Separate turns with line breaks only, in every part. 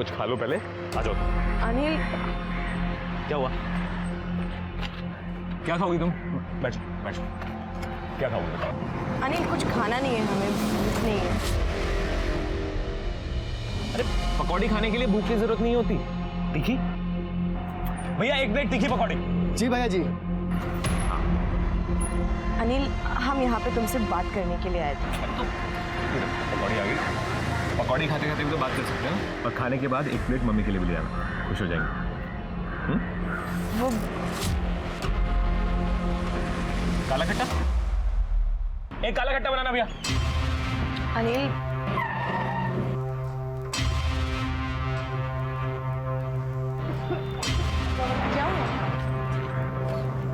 कुछ खा लो पहले, आ जाओ।
अनिल,
क्या हुआ? क्या खाओगी तुम? बैठो बैठो, क्या खाओगे बताओ?
अनिल कुछ खाना नहीं है, हमें भूख नहीं है।
अरे पकौड़ी खाने के लिए भूख की जरूरत नहीं होती। तीखी भैया, एक प्लेट तीखी पकौड़ी।
जी भैया जी।
अनिल, हम यहाँ पे तुमसे बात करने के लिए आए थे।
पकौड़ी आ गई। पकौड़ी खाते खाते भी तो बात कर सकते हैं ना। और खाने के बाद एक प्लेट मम्मी के लिए भी ले आना, खुश हो जाएंगे।
वो
काला खट्टा, एक काला खट्टा बनाना भैया।
अनिल, क्या हुआ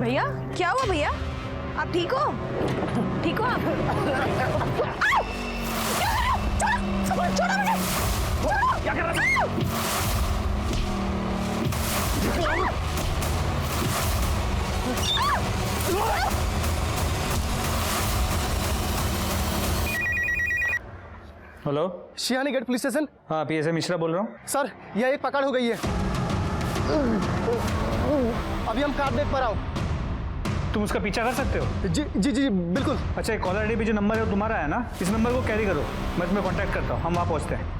भैया? क्या हुआ भैया? आप ठीक हो? ठीक हो आप? छोड़ो छोड़ो मुझे! छोड़ो!
क्या कर रहा है?
Hello,
Sihani gate police station.
हाँ पीएसआई मिश्रा बोल रहा हूँ।
सर यह एक पकड़ हो गई है, अभी हम कार देख पा रहा हूँ।
तुम उसका पीछा कर सकते हो?
जी जी जी बिल्कुल।
अच्छा, कॉलर आईडी पे जो नंबर है वो तुम्हारा है ना? इस नंबर को कैरी करो, मैं तुम्हें कांटेक्ट करता हूँ, हम वहाँ पहुँचते हैं।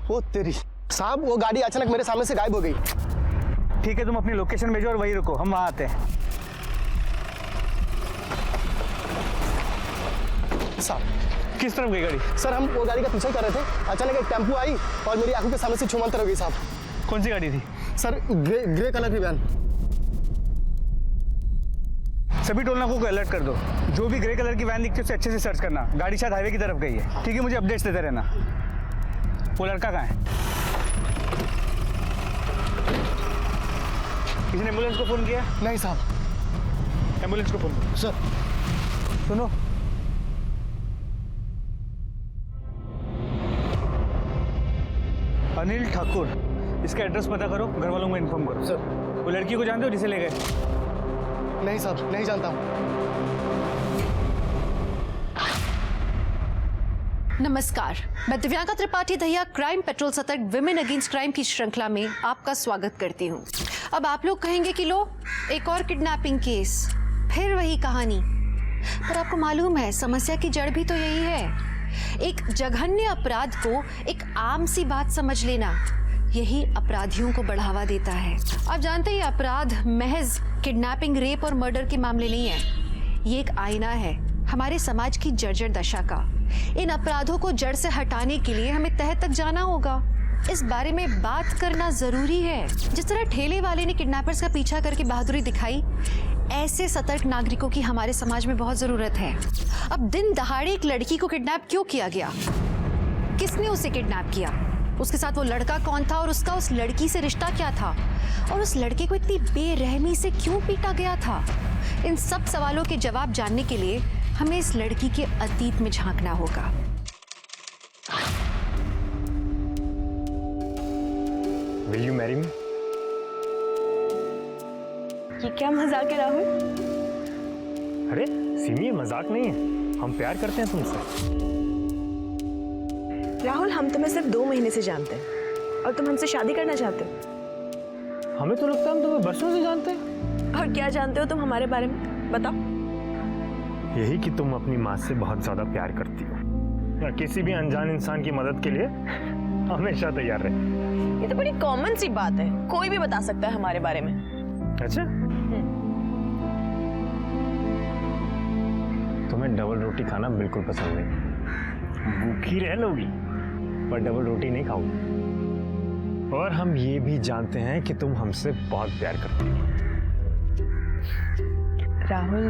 ओ तेरी साहब, वो गाड़ी अचानक मेरे सामने से गायब हो गई।
ठीक है, तुम अपनी लोकेशन भेजो और वहीं रुको, हम वहाँ आते हैं।
साहब
किस तरफ गई गाड़ी?
सर हम वो गाड़ी का पीछा कर रहे थे, अचानक एक टेम्पो आई और मेरी आंखों के सामने से छुमंतर हो गई साहब।
कौन सी गाड़ी थी?
सर ग्रे कलर की वैन।
सभी टोल नाकों को अलर्ट कर दो, जो भी ग्रे कलर की वैन दिखती है उसे अच्छे से सर्च करना। गाड़ी शायद हाईवे की तरफ गई है। ठीक है, मुझे अपडेट्स देते रहना। वो लड़का कहाँ है? किसी ने एम्बुलेंस को फोन किया?
नहीं साहब।
एम्बुलेंस को फोन करो।
सर
सुनो, अनिल ठाकुर, इसका एड्रेस पता करो, घर वालों को इन्फॉर्म करो।
सर।
वो लड़की को जानते हो जिसे ले गए?
नहीं साहब, नहीं जानता हूँ।
नमस्कार, मैं दिव्यांका त्रिपाठी दहिया क्राइम पेट्रोल सतर्क विमेन अगेंस्ट क्राइम की श्रृंखला में आपका स्वागत करती हूँ। अब आप लोग कहेंगे कि लो, एक और किडनैपिंग केस, फिर वही कहानी। पर आपको मालूम है समस्या की जड़ भी तो यही है। एक जघन्य अपराध को एक आम सी बात समझ लेना, यही अपराधियों को बढ़ावा देता है। आप जानते हैं अपराध महज किडनैपिंग, रेप और मर्डर के मामले नहीं है। ये एक आईना है हमारे समाज की जर्जर दशा का। इन अपराधों को जड़ से हटाने के लिए हमें तह तक जाना होगा। इस बारे में बात करना जरूरी है। जिस तरह ठेले वाले ने किडनैपर्स का पीछा करके बहादुरी दिखाई, ऐसे सतर्क नागरिकों की हमारे समाज में बहुत जरूरत है। अब दिन दहाड़े एक लड़की को किडनैप क्यों किया गया? किसने उसे किडनैप किया? उसके साथ वो लड़का कौन था और उसका उस लड़की से रिश्ता क्या था? और उस लड़के को इतनी बेरहमी से क्यों पीटा गया था? इन सब सवालों के जवाब जानने के लिए हमें इस लड़की के अतीत में झांकना होगा।
Will you marry me?
ये क्या मजाक है राहुल?
अरे सिमी, ये मजाक नहीं है, हम प्यार करते हैं तुमसे।
राहुल, हम तुम्हें सिर्फ 2 महीने से जानते हैं और तुम हमसे शादी करना चाहते हो।
हमें तो लगता है हम तुम्हें बरसों से जानते हैं।
और क्या जानते हो तुम हमारे बारे में, बताओ।
यही कि तुम अपनी माँ से बहुत ज्यादा प्यार करती हो, या किसी भी अनजान इंसान की मदद के लिए हमेशा तैयार रहे।
ये तो बड़ी कॉमन सी बात है, कोई भी बता सकता है हमारे बारे में।
अच्छा, तुम्हें डबल रोटी खाना बिल्कुल पसंद नहीं, भूखी रह लोगी पर डबल रोटी नहीं खाओगी। और हम ये भी जानते हैं कि तुम हमसे बहुत प्यार करती हो।
राहुल,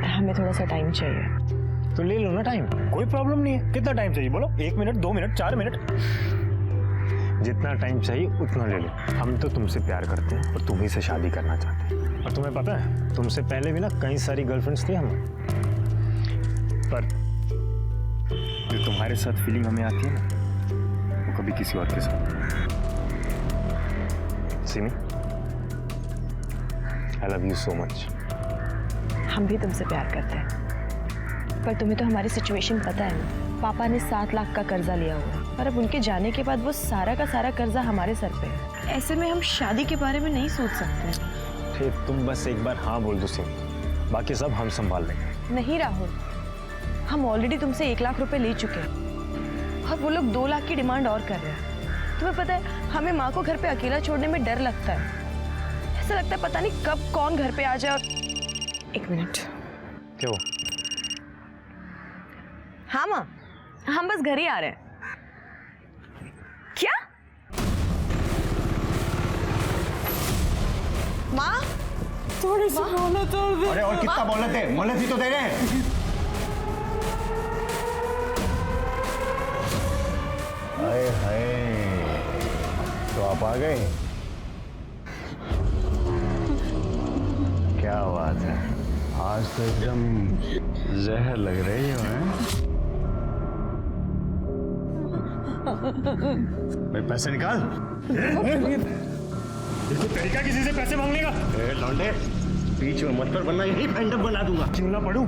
हमें थोड़ा सा टाइम चाहिए।
तो ले लो ना टाइम, कोई प्रॉब्लम नहीं है। कितना टाइम चाहिए बोलो? 1 मिनट, 2 मिनट, 4 मिनट, जितना टाइम चाहिए उतना ले लो। हम तो तुमसे प्यार करते हैं और तुम्ही से शादी करना चाहते हैं। और तुम्हें पता है, तुमसे पहले भी ना कई सारी गर्लफ्रेंड्स थी हमें, पर जो तुम्हारे साथ फीलिंग हमें आती है ना, वो कभी किसी और के साथ। सिमी, आई लव यू सो मच।
हम भी तुमसे प्यार करते हैं, पर तुम्हें तो हमारी सिचुएशन पता है ना। पापा ने 7 लाख का कर्जा लिया हुआ है और अब उनके जाने के बाद वो सारा का सारा कर्जा हमारे सर पे है। ऐसे में हम शादी के बारे में नहीं सोच सकते।
फिर तुम बस एक बार हाँ बोल दो सिमी, बाकी सब हम संभाल लेंगे।
नहीं राहुल, हम ऑलरेडी तुमसे 1 लाख रुपए ले चुके हैं और वो लोग 2 लाख की डिमांड और कर रहे हैं। तुम्हें पता है, हमें माँ को घर पे अकेला छोड़ने में डर लगता है। ऐसा लगता है पता नहीं कब कौन घर पे आ जाए। 1 मिनट।
क्यों?
हाँ माँ, हम बस घर ही आ रहे हैं। क्या? माँ, थोड़ी सी मोहलत और दे।
अरे और कितना मोहलत है? मोहलत ही तो दे रहे हैं। हाय हाय, तो आप आ गए। क्या बात है, आज तो एकदम जहर लग रही हो। भाई पैसे निकाल।
इसको तरीका किसी से पैसे मांगने का?
लौंडे, बीच में मत पर वरना यही फैंडम बना दूंगा।
क्यों ना पढ़ूं?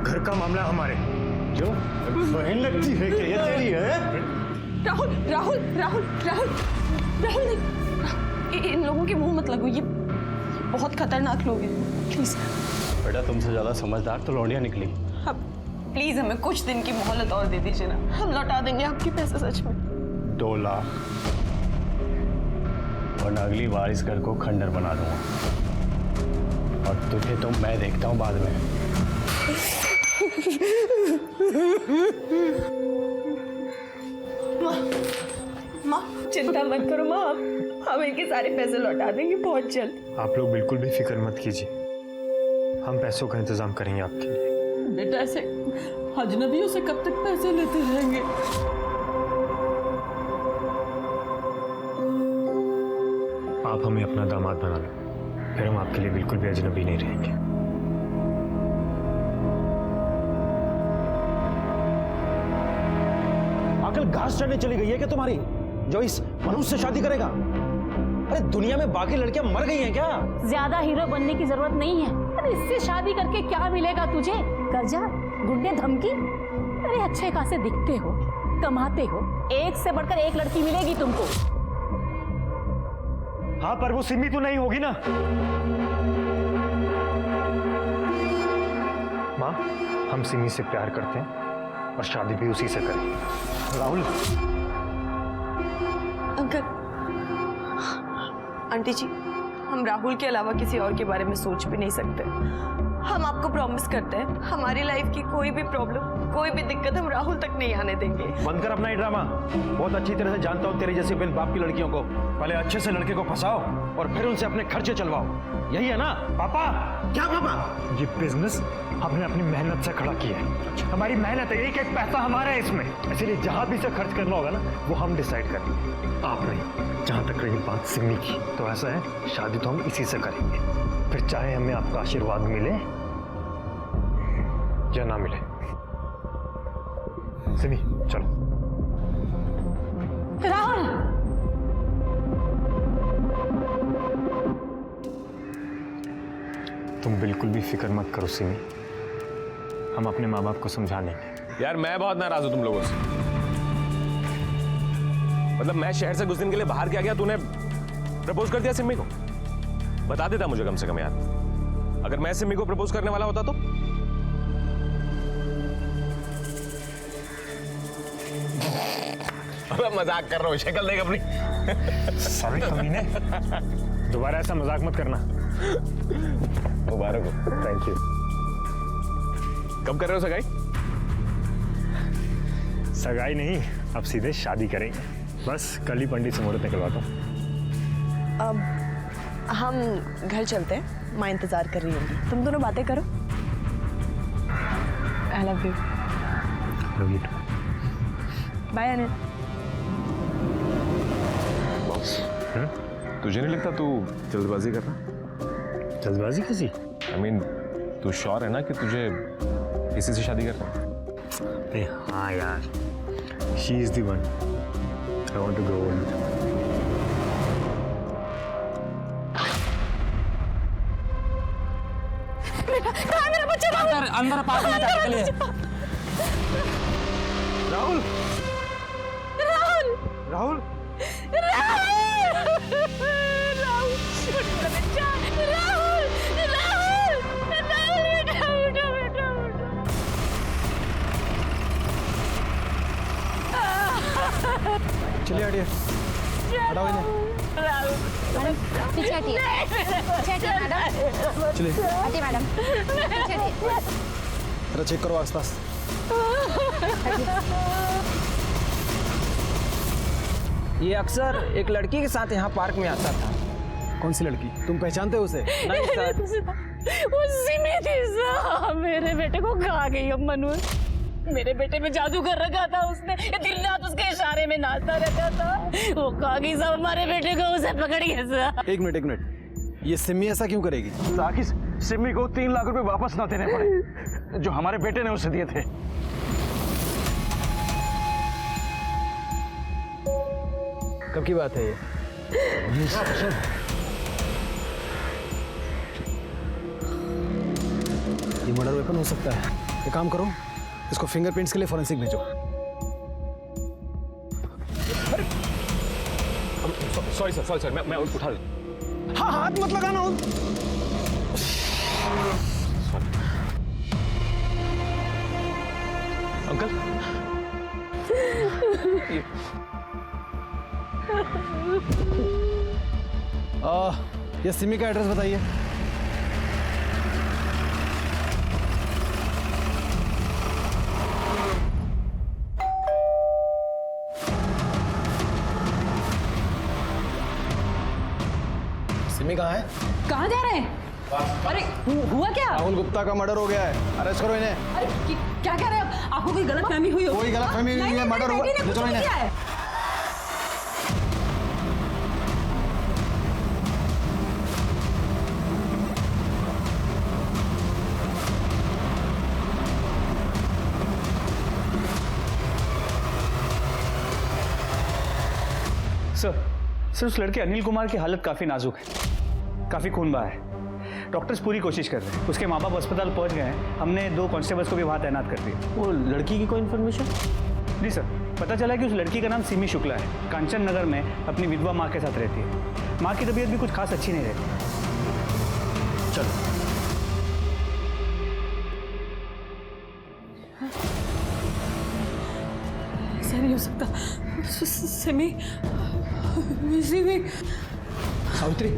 घर का मामला हमारे।
जो बहन लगती है क्या ये तेरी है?
राहुल राहुल राहुल राहुल राहुल नहीं, इन लोगों के मुंह मत लगो, ये बहुत खतरनाक लोग हैं। प्लीज
बेटा, तुमसे ज्यादा समझदार तो लौंडिया निकली।
अब प्लीज हमें कुछ दिन की मोहलत और दे दीजिए ना, हम लौटा देंगे आपके पैसे सच में।
2 लाख, वरना अगली बार इस घर को खंडर बना दूंगा और तुझे तो मैं देखता हूँ बाद में।
माँ चिंता मत करो माँ, हम इनके सारे पैसे लौटा देंगे बहुत जल्द।
आप लोग बिल्कुल भी फिक्र मत कीजिए, हम पैसों का इंतजाम करेंगे आपके लिए।
बेटा ऐसे अजनबियों से कब तक पैसे लेते रहेंगे?
आप हमें अपना दामाद बना लो, फिर हम आपके लिए बिल्कुल भी अजनबी नहीं रहेंगे।
अकल घास चढ़ने चली गई है क्या तुम्हारी, जो इस मनुष्य से शादी करेगा? अरे दुनिया में बाकी लड़कियां मर गई हैं क्या?
ज्यादा हीरो बनने की जरूरत नहीं है। अरे इससे शादी करके क्या मिलेगा तुझे? कर्जा, गुंडे, धमकी? अरे अच्छे खासे दिखते हो, कमाते हो, एक से बढ़कर एक लड़की मिलेगी तुमको।
हाँ, पर वो सिमी तो नहीं होगी ना। माँ, हम सिमी से प्यार करते हैं और शादी भी उसी से करें। राहुल।
अंकल, आंटी जी, हम राहुल के अलावा किसी और के बारे में सोच भी नहीं सकते। हम आपको प्रॉमिस करते हैं, हमारी लाइफ की कोई भी प्रॉब्लम, कोई भी दिक्कत हम राहुल तक नहीं आने देंगे।
बंद कर अपना ये ड्रामा। बहुत अच्छी तरह से जानता हूँ तेरी जैसी बिन बाप की लड़कियों को। पहले अच्छे से लड़के को फंसाओ और फिर उनसे अपने खर्चे चलवाओ। यही है ना पापा? क्या पापा?
ये बिजनेस हमने अपनी मेहनत से खड़ा किया है। हमारी मेहनत है, एक एक पैसा हमारा है इसमें, इसीलिए जहां भी से खर्च करना होगा ना, वो हम डिसाइड करेंगे, आप नहीं। जहां तक रही बात सिमी की, तो ऐसा है, शादी तो हम इसी से करेंगे, फिर चाहे हमें आपका आशीर्वाद मिले या ना मिले। सिमी चलो।
राहुल,
तुम बिल्कुल भी फिक्र मत करो सिमी, हम अपने माँ बाप को समझा लेंगे।
यार मैं बहुत नाराज हूं तुम लोगों से। मतलब मैं शहर से कुछ दिन के लिए बाहर क्या गया, तूने प्रपोज कर दिया सिमी को? बता देता मुझे कम से कम यार, अगर मैं सिमी को प्रपोज करने वाला होता तो। मजाक कर रहा हूँ, शक्ल देख अपनी।
सॉरी कमीने, दोबारा ऐसा मजाक मत करना।
मुबारक हो।
Thank you.
कब कर रहे हो सगाई?
सगाई नहीं, अब सीधे शादी करेंगे। बस कल ही पंडित से मुहूर्त निकलवाता हूँ।
अब हम घर चलते हैं, माँ इंतजार कर रही होगी। तुम दोनों बातें करो। I love you.
Love you.
Bye Anil.
तुझे नहीं लगता तू जल्दबाजी कर रहा?
जल्दबाजी कैसी?
I mean, तू श्योर है ना कि तुझे किसी से शादी करना है?
अरे हाँ यार, she is the one I want to grow old.
मेरा बच्चा राहुल,
अंदर पार्क में जाने के लिए।
राहुल
राहुल
राहुल
राहुल मेरा बच्चा, राहुल राहुल राहुल, बेटा बेटा बेटा
चलिए हटिए, हटाओ इन्हें।
पीछे हटिए, पीछे हटिए मैडम,
चलिए
हटिए मैडम, पीछे हटिए।
जरा चेक करो आसपास।
ये अक्सर एक लड़की के साथ यहाँ पार्क में आता था।
कौन सी लड़की? तुम पहचानते हो उसे?
नहीं सर।
उसी में थी साहब, मेरे बेटे को खा गई अब मनु। मेरे बेटे में जादू कर रखा था उसने, ये दिन रात उसके इशारे में नाचता रहता था। वो खा गई साहब हमारे बेटे को, उसे पकड़ गया साहब।
एक मिनट, ये सिमी ऐसा क्यों करेगी?
ताकि सिमी को 3 लाख रुपए वापस ना देने पड़े जो हमारे बेटे ने उसे दिए थे।
कब की बात है ये? ये मर्डर वेपन हो सकता है। एक काम करो, इसको फिंगरप्रिंट्स के लिए फॉरेंसिक भेजो।
सॉरी सर, मैं उठा लूँ।
हाँ, हाथ मत लगाना।
अंकल
ये सिमी का एड्रेस बताइए। सिमी कहाँ है?
कहाँ जा रहे हैं? अरे हुआ क्या?
राहुल गुप्ता का मर्डर हो गया है, अरेस्ट करो इन्हें।
अरे क्या कह रहे हैं? आपको कोई गलतफहमी हुई हो?
कोई गलतफहमी नहीं है, मर्डर हुआ। ले चलो इन्हें। सर उस लड़के अनिल कुमार की हालत काफ़ी नाजुक है, काफ़ी खून बहा है। डॉक्टर्स पूरी कोशिश कर रहे हैं। उसके माँ बाप अस्पताल पहुंच गए हैं। हमने 2 कांस्टेबल्स को भी वहाँ तैनात कर दिया।
वो लड़की की कोई इन्फॉर्मेशन?
जी सर, पता चला कि उस लड़की का नाम सिमी शुक्ला है। कांचन नगर में अपनी विधवा माँ के साथ रहती है। माँ की तबीयत भी कुछ खास अच्छी नहीं रहती। चलो
ऐसा नहीं हो सकता। सिमी
सावित्री,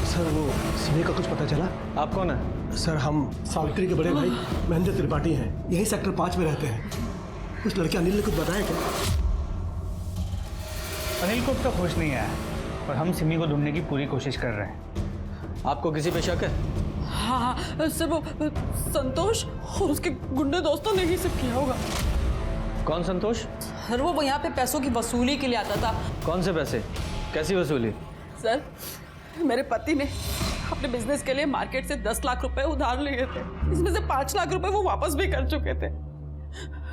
सर वो सिमी का कुछ पता चला?
आप कौन है?
सर हम सावित्री के बड़े भाई महेंद्र त्रिपाठी हैं, यही सेक्टर 5 में रहते हैं। उस लड़के अनिल ने कुछ बताया क्या?
अनिल को अब तक होश नहीं आया और हम सिमी को ढूंढने की पूरी कोशिश कर रहे हैं।
आपको किसी पे शक है?
हाँ सर, वो संतोष और उसके गुंडे दोस्तों ने ही सब किया होगा।
कौन संतोष?
सर वो यहाँ पे पैसों की वसूली के लिए आता था।
कौन से पैसे? कैसी वसूली?
सर मेरे पति ने अपने बिजनेस के लिए मार्केट से 10 लाख रुपए उधार लिए थे। इसमें से 5 लाख रुपए वो वापस भी कर चुके थे,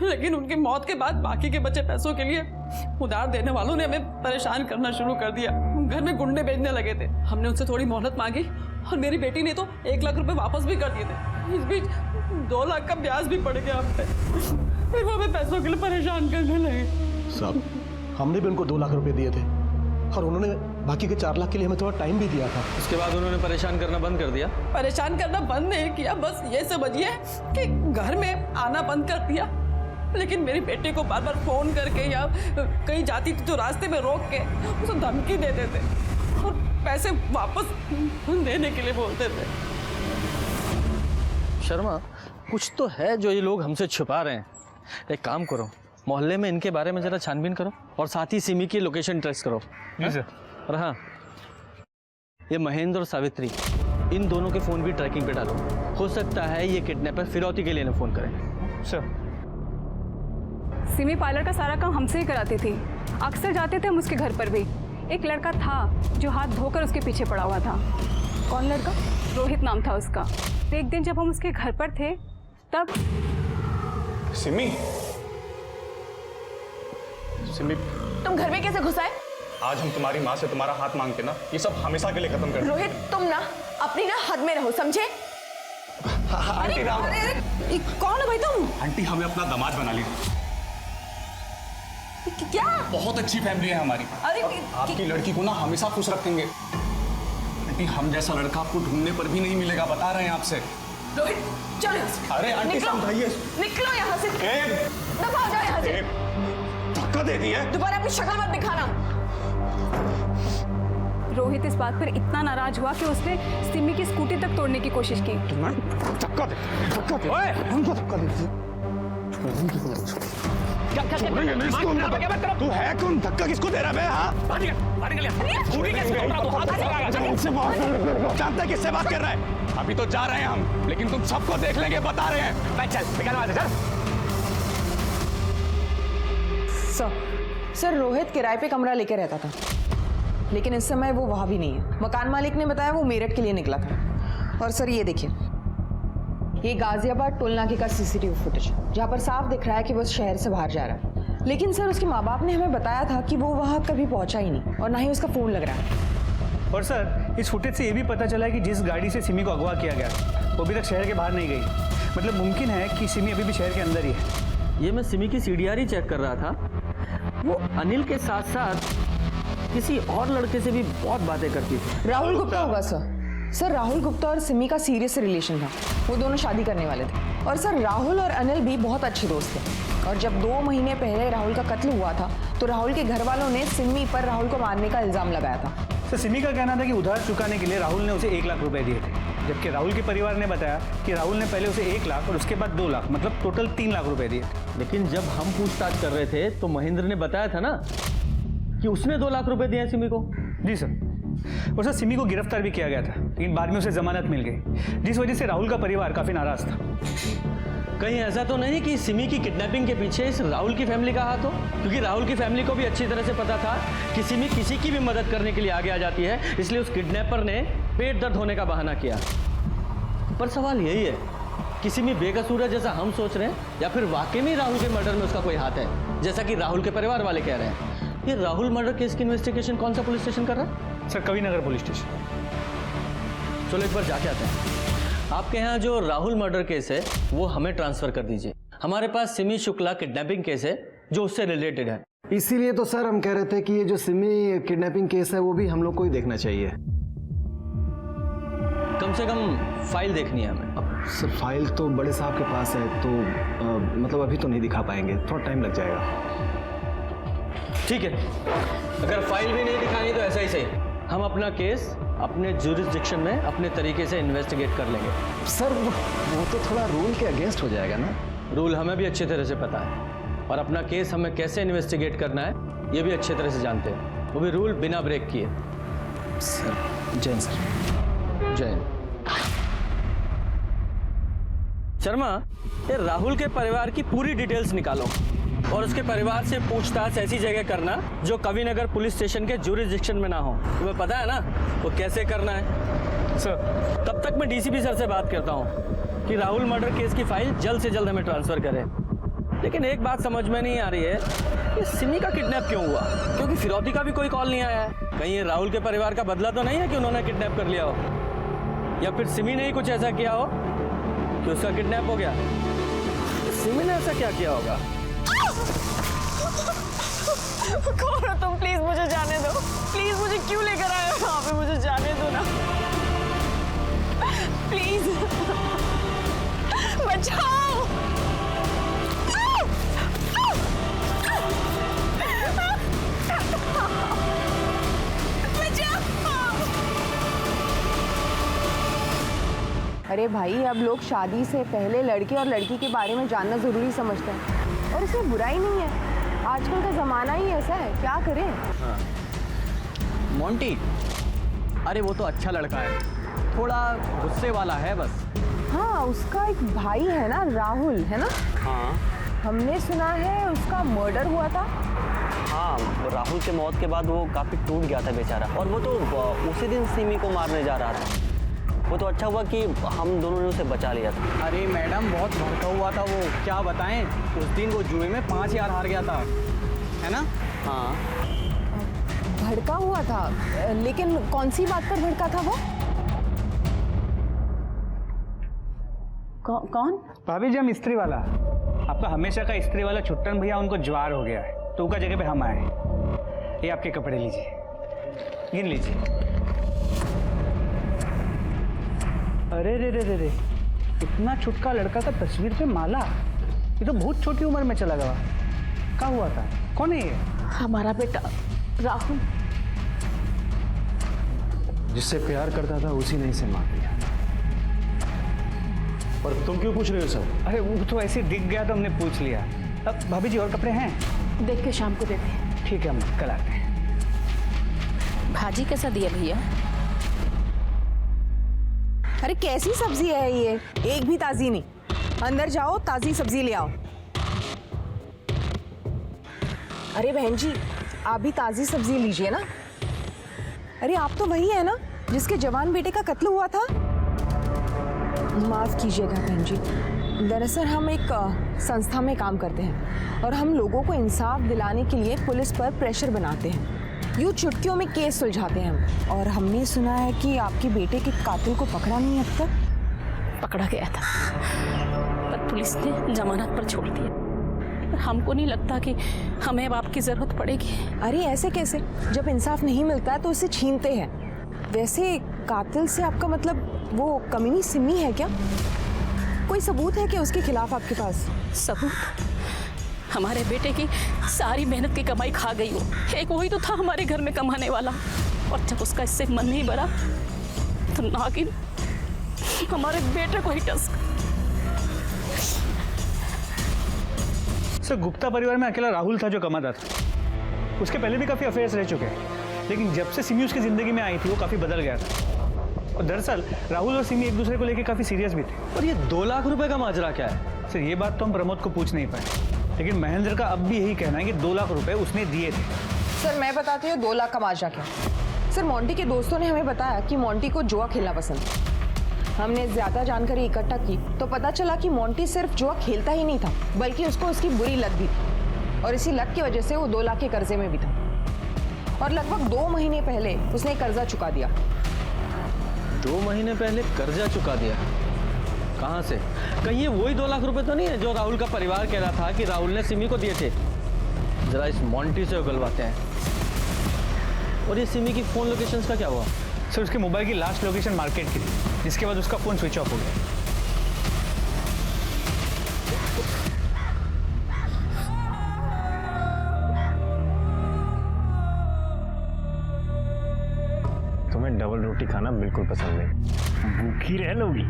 लेकिन उनकी मौत के बाद बाकी के बचे पैसों के लिए उधार देने वालों ने हमें परेशान करना शुरू कर दिया। घर में गुंडे भेजने लगे थे। हमने उनसे थोड़ी मोहलत मांगी और मेरी बेटी ने तो 1 लाख रुपए वापस भी कर दिए थे। इस बीच 2 लाख का ब्याज भी पड़ गया हम पे। फिर वो हमें पैसों के लिए परेशान करने लगे।
साहब हमने भी उनको 2 लाख रुपए दिए थे और उन्होंने बाकी के 4 लाख के लिए हमें थोड़ा टाइम भी दिया था।
उसके बाद उन्होंने परेशान करना बंद कर दिया?
परेशान करना बंद नहीं किया, बस ये समझिए कि घर में आना बंद कर दिया। लेकिन मेरी बेटी को बार बार फोन करके या कहीं जाती थी तो रास्ते में रोक के उसे धमकी देते थे और पैसे वापस देने के लिए बोलते थे।
शर्मा, कुछ तो है जो ये लोग हमसे छुपा रहे हैं। एक काम करो, मोहल्ले में इनके बारे में जरा छानबीन करो और साथ ही सिमी की लोकेशन ट्रेस करो।
जी सर।
और हाँ, ये महेंद्र और सावित्री, इन दोनों के फ़ोन भी ट्रैकिंग पे डालो। हो सकता है ये किडनैपर फिरौती के लिए ना फ़ोन करें।
सर
सिमी पार्लर का सारा काम हमसे ही कराती थी। अक्सर जाते थे हम उसके घर पर भी। एक लड़का था जो हाथ धोकर उसके पीछे पड़ा हुआ था। कौन लड़का? रोहित नाम था उसका। एक दिन जब हम उसके घर पर थे तब
सिमी, सिमी,
तुम घर में कैसे घुस आए?
आज हम तुम्हारी माँ से तुम्हारा हाथ मांगते ना, ये सब हमेशा के लिए खत्म कर।
रोहित, तुम ना अपनी ना हद में रहो, समझे?
आंटी,
कौन है भाई तुम?
आंटी हमें अपना दामाद बना लीजिए।
क्या?
बहुत अच्छी फैमिली है हमारी।
अरे
आपकी लड़की को ना हमेशा खुश रखेंगे। आंटी, हम जैसा लड़का आपको ढूंढने पर भी नहीं मिलेगा, बता रहे हैं आपसे।
रोहित, चलो यहाँ से।
अरे आंटी समझाइए।
निकलो यहाँ से, दफा हो जाओ यहाँ से।
धक्का दे दिया।
दोबारा अपनी शक्ल मत दिखाना।
रोहित इस बात पर इतना नाराज हुआ कि उसने सिमी की स्कूटी तक तोड़ने की कोशिश की।
धक्का दे, धक्का दे। ओए, हमको धक्का दे। तू है कौन? धक्का किसको दे रहा है? जानता है किससे बात कर रहा है? अभी तो जा रहे हैं हम, लेकिन तुम सबको देख लेंगे, बता रहे हैं। चल निकल वहां से, चल।
सर, रोहित किराए पे कमरा लेके रहता था, लेकिन इस समय वो वहां भी नहीं है। मकान मालिक ने बताया वो मेरठ के लिए निकला था। और सर ये देखिए, ये गाजियाबाद टोल नाके का सीसीटीवी फुटेज, जहाँ पर साफ दिख रहा है कि वो शहर से बाहर जा रहा है। लेकिन सर उसके माँ बाप ने हमें बताया था कि वो वहाँ कभी पहुँचा ही नहीं, और ना ही उसका फोन लग रहा है।
और सर इस फुटेज से ये भी पता चला है कि जिस गाड़ी से सिमी को अगवा किया गया वो अभी तक शहर के बाहर नहीं गई। मतलब मुमकिन है कि सिमी अभी भी शहर के अंदर ही है।
ये मैं सिमी की सीडीआर ही चेक कर रहा था। वो अनिल के साथ साथ किसी और लड़के से भी बहुत बातें करती थी।
राहुल गुप्ता होगा सर, राहुल गुप्ता और सिमी का सीरियस रिलेशन था। वो दोनों शादी करने वाले थे। और सर राहुल और अनिल भी बहुत अच्छे दोस्त थे। और जब 2 महीने पहले राहुल का कत्ल हुआ था तो राहुल के घर वालों ने सिमी पर राहुल को मारने का इल्जाम लगाया था।
तो सिमी का कहना था कि उधार चुकाने के लिए राहुल ने उसे 1 लाख रुपए दिए थे, जबकि राहुल के परिवार ने बताया कि राहुल ने पहले उसे 1 लाख और उसके बाद 2 लाख, मतलब टोटल 3 लाख रुपए दिए।
लेकिन जब हम पूछताछ कर रहे थे तो महेंद्र ने बताया था ना कि उसने 2 लाख रुपए दिए हैं सिमी को।
जी सर। और सर सिमी को गिरफ्तार भी किया गया था, लेकिन बाद में उसे जमानत मिल गई, जिस वजह से राहुल का परिवार काफी नाराज था।
कहीं ऐसा तो नहीं कि सिमी की किडनैपिंग के पीछे इस राहुल की फैमिली का हाथ हो? क्योंकि राहुल की फैमिली को भी अच्छी तरह से पता था कि सिमी किसी की भी मदद करने के लिए आगे आ जाती है, इसलिए उस किडनैपर ने पेट दर्द होने का बहाना किया। पर सवाल यही है कि सिमी बेकसूर है जैसा हम सोच रहे हैं, या फिर वाकई में राहुल के मर्डर में उसका कोई हाथ है, जैसा कि राहुल के परिवार वाले कह रहे हैं। ये राहुल मर्डर केस की इन्वेस्टिगेशन कौन सा पुलिस स्टेशन कर रहा है?
Sir Kavi Nagar police station.
चलो एक बार जाके आते हैं। आपके यहाँ जो राहुल मर्डर केस है वो हमें ट्रांसफर कर दीजिए। हमारे पास सिमी शुक्ला किडनैपिंग केस है जो उससे रिलेटेड है।
इसीलिए तो सर हम कह रहे थे कि ये जो सिमी किडनैपिंग केस है वो भी हम लोग को ही देखना चाहिए।
कम से कम फाइल देखनी है हमें।
अब सर फाइल तो बड़े साहब के पास है, तो मतलब अभी तो नहीं दिखा पाएंगे, थोड़ा टाइम लग जाएगा।
ठीक है, अगर फाइल भी नहीं दिखानी तो ऐसा ही सही, हम अपना केस अपने जुरिस्डिक्शन में अपने तरीके से इन्वेस्टिगेट कर लेंगे।
सर वो तो थोड़ा रूल के अगेंस्ट हो जाएगा ना।
रूल हमें भी अच्छी तरह से पता है, और अपना केस हमें कैसे इन्वेस्टिगेट करना है ये भी अच्छी तरह से जानते हैं, वो भी रूल बिना ब्रेक किए।
Sir Jain sir.
जैन। शर्मा, ये राहुल के परिवार की पूरी डिटेल्स निकालो और उसके परिवार से पूछताछ ऐसी जगह करना जो कविनगर पुलिस स्टेशन के जुरिस्डिक्शन में ना हो। तुम्हें पता है ना वो कैसे करना है?
सर
तब तक मैं डीसीपी सर से बात करता हूँ कि राहुल मर्डर केस की फाइल जल्द से जल्द हमें ट्रांसफर करें। लेकिन एक बात समझ में नहीं आ रही है कि सिमी का किडनैप क्यों हुआ, क्योंकि फिरौती का भी कोई कॉल नहीं आया है। कहीं ये राहुल के परिवार का बदला तो नहीं है कि उन्होंने किडनैप कर लिया हो, या फिर सिमी ने ही कुछ ऐसा किया हो कि उसका किडनैप हो गया। सिमी ने ऐसा क्या किया होगा?
कौन हो तुम? प्लीज मुझे जाने दो, प्लीज मुझे क्यों लेकर आए हो यहाँ पे? मुझे जाने दो ना प्लीज, बचाओ।
अरे भाई, अब लोग शादी से पहले लड़के और लड़की के बारे में जानना ज़रूरी समझते हैं, और इसमें बुराई नहीं है। आजकल का ज़माना ही ऐसा है, क्या करें।
हाँ। मोंटी, अरे वो तो अच्छा लड़का है, थोड़ा गुस्से वाला है बस।
हाँ, उसका एक भाई है ना, राहुल, है ना?
हाँ।
हमने सुना है उसका मर्डर हुआ था।
हाँ, राहुल के मौत के बाद वो काफ़ी टूट गया था बेचारा, और वो तो उसी दिन सिमी को मारने जा रहा था। वो तो अच्छा हुआ कि हम दोनों ने उसे बचा लिया था।
अरे मैडम बहुत भड़का हुआ था वो, क्या बताएं। उस दिन वो जुए में 5000 हार गया था, है ना?
हाँ।
भड़का हुआ था, लेकिन कौन सी बात पर भड़का था वो?
कौन?
भाभी जी, हम इस्त्री वाला, आपका हमेशा का इस्त्री वाला छुट्टन भैया, उनको ज्वार हो गया है तो उनका जगह पे हम आए। ये आपके कपड़े लीजिए, गिन लीजिए। अरे रे रे रे रे, इतना छुटका लड़का का तस्वीर पे माला, ये तो बहुत छोटी उम्र में चला गया। क्या हुआ था? कौन है ये?
हमारा बेटा राहुल।
जिससे प्यार करता था उसी ने इसे मार दिया। और तुम क्यों पूछ रहे हो सब?
अरे वो तो ऐसे दिख गया तो हमने पूछ लिया। अब भाभी जी और कपड़े हैं?
देख के शाम को देते हैं।
ठीक है, हम कल आते हैं।
भाजी कैसा दिया भैया?
अरे कैसी सब्जी है ये, एक भी ताजी नहीं। अंदर जाओ, ताजी सब्जी ले आओ। अरे बहन जी, आप भी ताजी सब्जी लीजिए ना। अरे आप तो वही है ना जिसके जवान बेटे का कत्ल हुआ था? माफ कीजिएगा बहन जी, दरअसल हम एक संस्था में काम करते हैं और हम लोगों को इंसाफ दिलाने के लिए पुलिस पर प्रेशर बनाते हैं। यूँ चुटकियों में केस सुलझाते हैं हम। और हमने सुना है कि आपके बेटे के कातिल को पकड़ा नहीं अब तक।
पकड़ा गया था पर पुलिस ने जमानत पर छोड़ दिया। पर हमको नहीं लगता कि हमें अब आपकी जरूरत पड़ेगी।
अरे ऐसे कैसे? जब इंसाफ नहीं मिलता है तो उसे छीनते हैं। वैसे कातिल से आपका मतलब वो कमीनी सिमी है क्या? कोई सबूत है क्या उसके खिलाफ आपके पास?
सबूत? हमारे बेटे की सारी मेहनत की कमाई खा गई वो। एक वही तो था हमारे घर में कमाने वाला, और जब उसका इससे मन नहीं भरा तो नागिन हमारे बेटे को ही टस।
सर, गुप्ता परिवार में अकेला राहुल था जो कमाता था। उसके पहले भी काफी अफेयर्स रह चुके हैं, लेकिन जब से सिमी उसकी जिंदगी में आई थी वो काफी बदल गया था। और दरअसल राहुल और सिमी एक दूसरे को लेकर काफी सीरियस भी थे।
और ये 2 लाख रुपए का माजरा क्या है?
सर, ये बात तो हम प्रमोद को पूछ नहीं पाए, लेकिन महेंद्र का अब भी यही कहना है कि 2 लाख रुपए उसने दिए थे।
सर मैं बताती हूँ 2 लाख का माजरा क्या। सर मोंटी के दोस्तों ने हमें बताया कि मोंटी को जुआ खेलना पसंद है। हमने ज्यादा जानकारी इकट्ठा की तो पता चला कि मोंटी सिर्फ जुआ खेलता ही नहीं था, बल्कि उसको उसकी बुरी लत भी थी, और इसी लत की वजह से वो 2 लाख के कर्जे में भी था। और लगभग 2 महीने पहले उसने कर्जा चुका दिया।
2 महीने पहले कर्जा चुका दिया? कहाँ से? कहीं ये वही 2 लाख रुपए तो नहीं है जो राहुल का परिवार कह रहा था कि राहुल ने सिमी को दिए थे? जरा इस मोंटी से उगलवाते हैं। और ये सिमी की फोन लोकेशंस का क्या हुआ?
सर, उसके मोबाइल की लास्ट लोकेशन मार्केट की थी, जिसके बाद उसका फोन स्विच ऑफ हो गया।
तुम्हें डबल रोटी खाना बिल्कुल पसंद नहीं। भूखी रह लोगी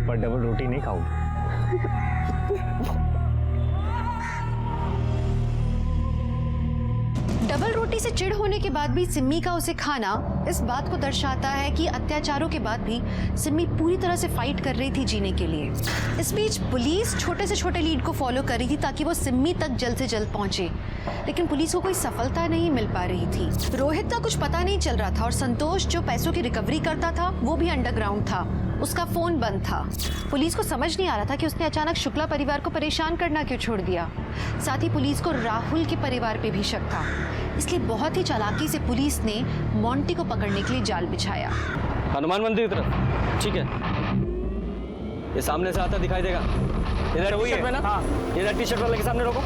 पर डबल रोटी नहीं खाओगी।
डबल रोटी से चिढ़ होने के बाद भी सिम्मी का उसे खाना इस बात को दर्शाता है कि अत्याचारों के बाद भी सिम्मी पूरी तरह से फाइट कर रही थी जीने के लिए। इस बीच पुलिस छोटे से छोटे लीड को फॉलो कर रही थी ताकि वो सिम्मी तक जल्द से जल्द पहुंचे, लेकिन पुलिस को कोई सफलता नहीं मिल पा रही थी। रोहित का कुछ पता नहीं चल रहा था और संतोष जो पैसों की रिकवरी करता था वो भी अंडरग्राउंड था, उसका फोन बंद था। पुलिस को समझ नहीं आ रहा था कि उसने अचानक शुक्ला परिवार को परेशान करना क्यों छोड़ दिया। साथ ही पुलिस को राहुल के परिवार पे भी शक था, इसलिए बहुत ही चालाकी से पुलिस ने मोंटी को पकड़ने के लिए जाल बिछाया।
हनुमान मंदिर की तरफ। ठीक है, ये सामने से आता दिखाई देगा। इधर टी शर्ट में ना? हाँ, इधर टी शर्ट वाले के सामने रोको।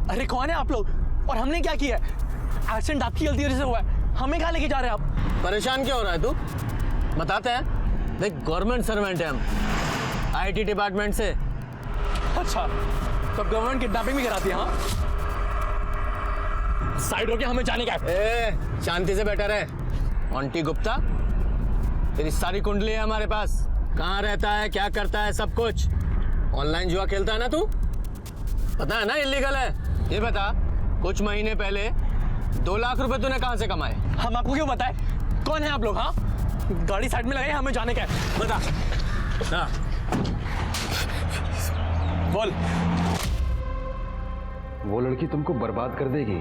अरे कौन है आप लोग और हमने क्या किया? एक्सीडेंट आपकी गलती से हुआ है, हमें कहाँ लेके जा रहे हैं आप?
परेशान क्यों हो रहा है तू? बताते हैं। देख, गवर्नमेंट सर्वेंट है हम, आईटी डिपार्टमेंट से।
अच्छा, तो गवर्नमेंट किडनैपिंग भी कराती है? हाँ, साइड हो गया, हमें जाने का है।
शांति से बैठा रहे। मोंटी गुप्ता, तेरी सारी कुंडली है हमारे पास। कहाँ रहता है, क्या करता है, सब कुछ। ऑनलाइन जुआ खेलता है ना तू? पता है ना इलीगल है। ये बता, कुछ महीने पहले 2 लाख रुपए तूने कहाँ से कमाए?
हम आपको क्यों बताएं? कौन है आप लोग? हाँ, गाड़ी साइड में लगाई, हमें जाने का है। बता। बोल।
वो लड़की तुमको बर्बाद कर देगी।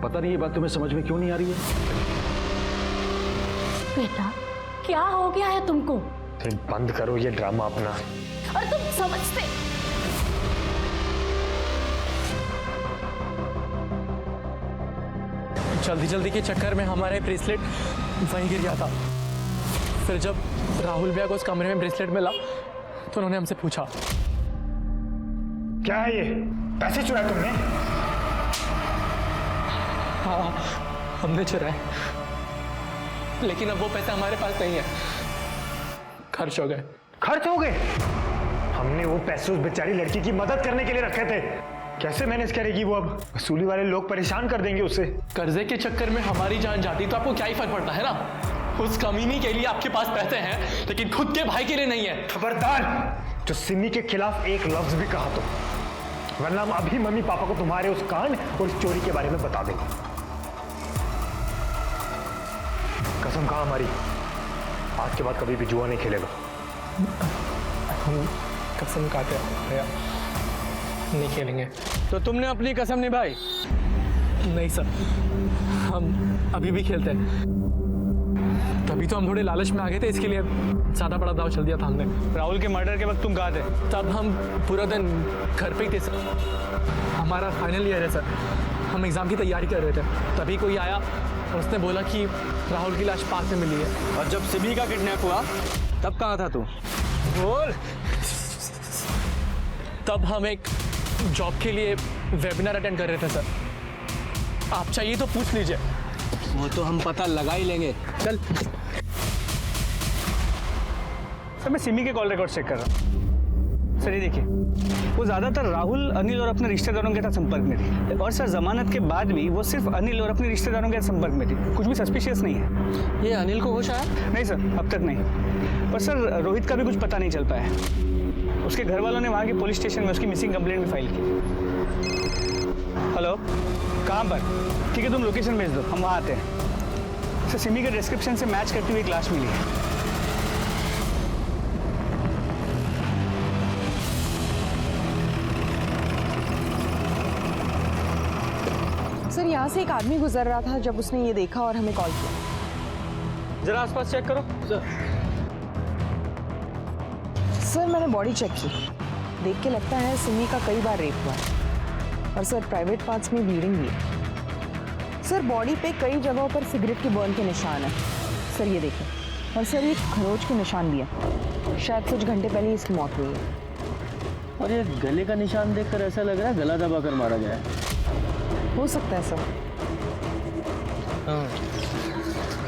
पता नहीं ये बात तुम्हें समझ में क्यों नहीं आ रही है।
बेटा क्या हो गया है तुमको?
फिर बंद करो ये ड्रामा अपना।
और तुम समझते
जल्दी जल्दी के चक्कर में हमारे ब्रेसलेट वहीं गिर गया था। फिर जब राहुल भैया को उस कमरे में ब्रेसलेट मिला तो उन्होंने हमसे पूछा,
क्या है ये? पैसे चुराए तुमने?
हाँ हमने चुराए, लेकिन अब वो पैसे हमारे पास नहीं है, खर्च हो गए।
खर्च हो गए? हमने वो पैसे उस बेचारी लड़की की मदद करने के लिए रखे थे। कैसे मैनेज करेगी वो? अब वसूली वाले लोग परेशान कर देंगे उसे।
कर्जे के चक्कर में हमारी जान जाती तो आपको क्या ही फर्क पड़ता है ना। उस कमीनी के लिए आपके पास पैसे हैं लेकिन खुद के भाई के लिए नहीं है।
खबरदार जो सिमी के खिलाफ एक लफ्ज भी कहा तो, वरना हम अभी मम्मी पापा को तुम्हारे उस कांड और इस चोरी के बारे में बता देंगे। कसम खा हमारी, आज के बाद कभी भी जुआ नहीं खेलेगा।
हम कसम खाते हैं भैया, नहीं खेलेंगे।
तो तुमने अपनी कसम निभाई?
नहीं सर, हम अभी भी खेलते हैं। तभी तो हम थोड़े लालच में आ गए थे, इसके लिए ज्यादा बड़ा दाव चल दिया था हमने।
राहुल के मर्डर के वक्त तुम कहाँ थे?
तब हम पूरा दिन घर पे ही थे सर। हमारा फाइनल ईयर है सर, हम एग्जाम की तैयारी कर रहे थे। तभी कोई आया और उसने बोला कि राहुल की लाश पास में मिली है।
और जब सिमी का किडनैप हुआ तब कहाँ था तू?
बोल। तब हम एक जॉब के लिए वेबिनार अटेंड कर रहे थे सर। आप चाहिए तो पूछ लीजिए।
वो तो हम पता लगा ही लेंगे। चल।
सर मैं सिमी के कॉल रिकॉर्ड चेक कर रहा हूँ। सर ये देखिए, वो ज़्यादातर राहुल, अनिल और अपने रिश्तेदारों के साथ संपर्क में थी। और सर जमानत के बाद भी वो सिर्फ अनिल और अपने रिश्तेदारों के साथ संपर्क में थी। कुछ भी सस्पिशियस नहीं है।
ये अनिल को होश आया?
नहीं सर, अब तक नहीं। पर सर रोहित का भी कुछ पता नहीं चल पाया है। उसके घर वालों ने वहाँ के पुलिस स्टेशन में उसकी मिसिंग कंप्लेंट भी फाइल की। हेलो, कहाँ पर? ठीक है तुम लोकेशन भेज दो, हम वहाँ आते हैं। सर सिमी के डिस्क्रिप्शन से मैच करती हुई एक लाश मिली है।
सर यहाँ से एक आदमी गुजर रहा था जब उसने ये देखा और हमें कॉल किया।
जरा आसपास चेक करो।
सर मैंने बॉडी चेक की, देख के लगता है सिमी का कई बार रेप हुआ है। और सर प्राइवेट पार्ट्स में ब्लीडिंग भी है। सर बॉडी पे कई जगहों पर सिगरेट के बर्न के निशान है। सर ये देखें, और सर ये खरोच के निशान भी है। शायद कुछ घंटे पहले ही इसकी मौत हुई है।
और ये गले का निशान देखकर ऐसा लग रहा है गला दबाकर मारा गया है।
हो सकता है सर।
हाँ,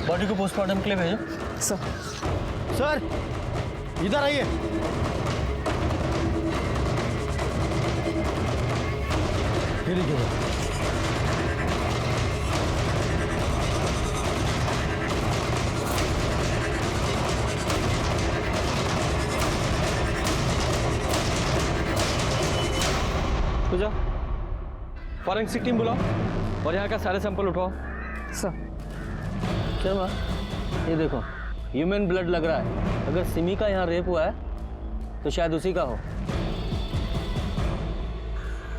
बॉडी को पोस्टमार्टम के लिए भेजो।
सर इधर आइए।
तो जा, फॉरेंसिक टीम बुलाओ और यहाँ का सारे सैंपल उठाओ।
सर
क्या बात? ये देखो, ह्यूमन ब्लड लग रहा है। अगर सिमी का यहाँ रेप हुआ है तो शायद उसी का हो।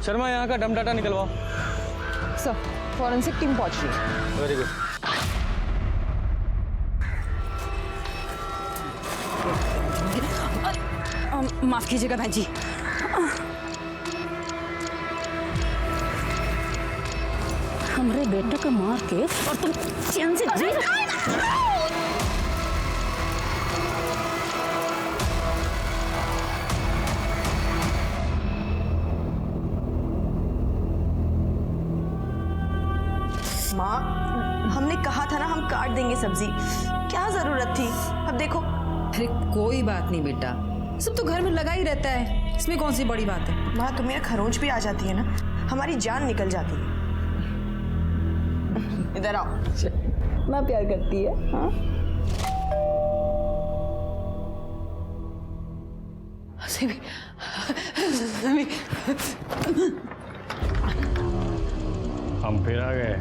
शर्मा, यहाँ का डम डाटा निकलवाओ।
सर फॉरेंसिक टीम पहुंच रही है।
Very good.
माफ कीजिएगा भाई जी। हमारे बेटे को मार के और तुम चैन से जी
माँ, हमने कहा था ना हम काट देंगे सब्जी, क्या जरूरत थी? अब देखो।
अरे कोई बात नहीं बेटा, सब तो घर में लगा ही रहता है, इसमें कौन सी बड़ी बात है।
माँ तुम्हें खरोंच भी आ जाती है ना, हमारी जान निकल जाती है। इधर आओ।
इतना प्यार करती है। हाँ
हम फिर आ गए।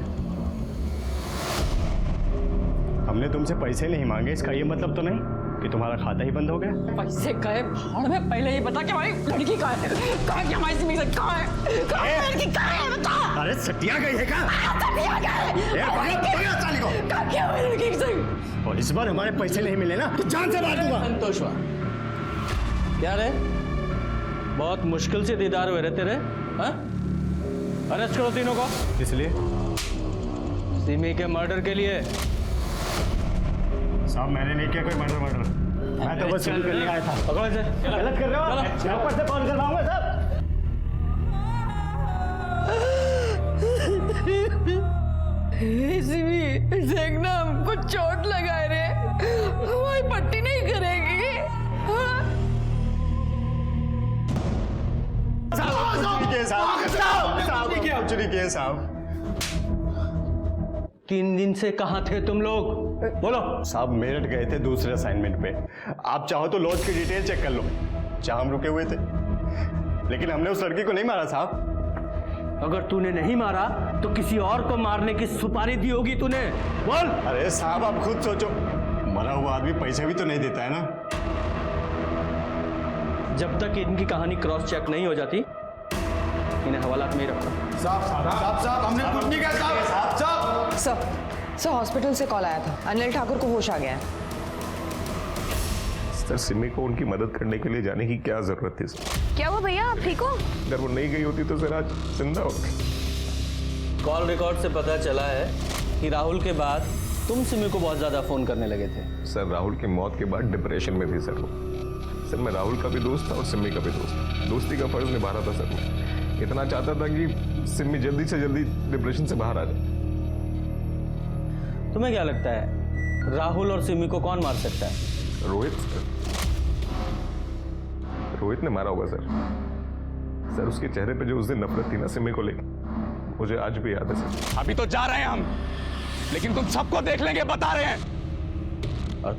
हमने तुमसे पैसे नहीं मांगे, इसका ये मतलब तो नहीं कि तुम्हारा खाता ही बंद हो गया?
पैसे गए भाड़ में, पहले ये बता कि हमारी लड़की कहाँ है? कहाँ की हमारी सिमी से कहाँ है? कहाँ है लड़की, कहाँ है बता?
अरे सटिया गई है क्या?
सटिया गई। कहाँ की हमारी लड़की से?
और इस बार हमारे पैसे नहीं मिले ना तो जान से मार दूंगा।
संतोष हुआ क्या रे? बहुत मुश्किल से दीदार हुए रे तेरे। हाँ? अरेस्ट करो तीनों को।
इसलिए
सिमी के मर्डर के लिए।
साहब मैंने नहीं किया कोई मर्डर। मैं तो बस शुरू करने आया था।
पकड़ो इसे।
गलत कर रहे हो आप। मैं ऊपर से फोन करवाऊंगा साहब।
सिमी देखना, हमको चोट लगा रे, हमारी पट्टी नहीं करेगी। हाँ?
साहब
3 दिन से कहाँ थे तुम लोग? बोलो।
साहब मेरठ गए थे दूसरे असाइनमेंट पे। आप चाहो तो लॉज की डिटेल चेक कर लो, जहां हम रुके हुए थे। लेकिन हमने उस लड़की को नहीं मारा साहब।
अगर तूने नहीं मारा तो किसी और को मारने की सुपारी दी होगी तूने। बोल।
अरे साहब आप खुद सोचो, मरा हुआ आदमी पैसे भी तो नहीं देता है ना।
जब तक इनकी कहानी क्रॉस चेक नहीं हो जाती इन्हें हवालात में ही रखो।
साहब हमने कुछ नहीं किया साहब।
सर हॉस्पिटल से कॉल आया था, अनिल ठाकुर को होश आ गया है।
सर सिमी को उनकी मदद करने के लिए जाने की क्या जरूरत थी सर?
क्या हुआ भैया, आप ठीक हो?
अगर वो नहीं गई होती तो सर आज जिंदा होती।
कॉल रिकॉर्ड से पता चला है कि राहुल के बाद तुम सिमी को बहुत ज्यादा फोन करने लगे थे।
सर राहुल की मौत के बाद डिप्रेशन में थी सर वो। सर मैं राहुल का भी दोस्त था और सिमी का भी दोस्त। दोस्ती का फर्ज निभा रहा था सर मैं। इतना चाहता था कि सिमी जल्दी से जल्दी डिप्रेशन से बाहर आ जाए।
तुम्हें क्या लगता है राहुल और सिमी को कौन मार सकता है?
रोहित सर। रोहित ने मारा होगा सर। सर उसके चेहरे पे जो उस दिन नफरत थी ना सिमी को लेकर, मुझे आज भी याद है सर।
अभी तो जा रहे हैं हम, लेकिन तुम सबको देख लेंगे, बता रहे हैं।
और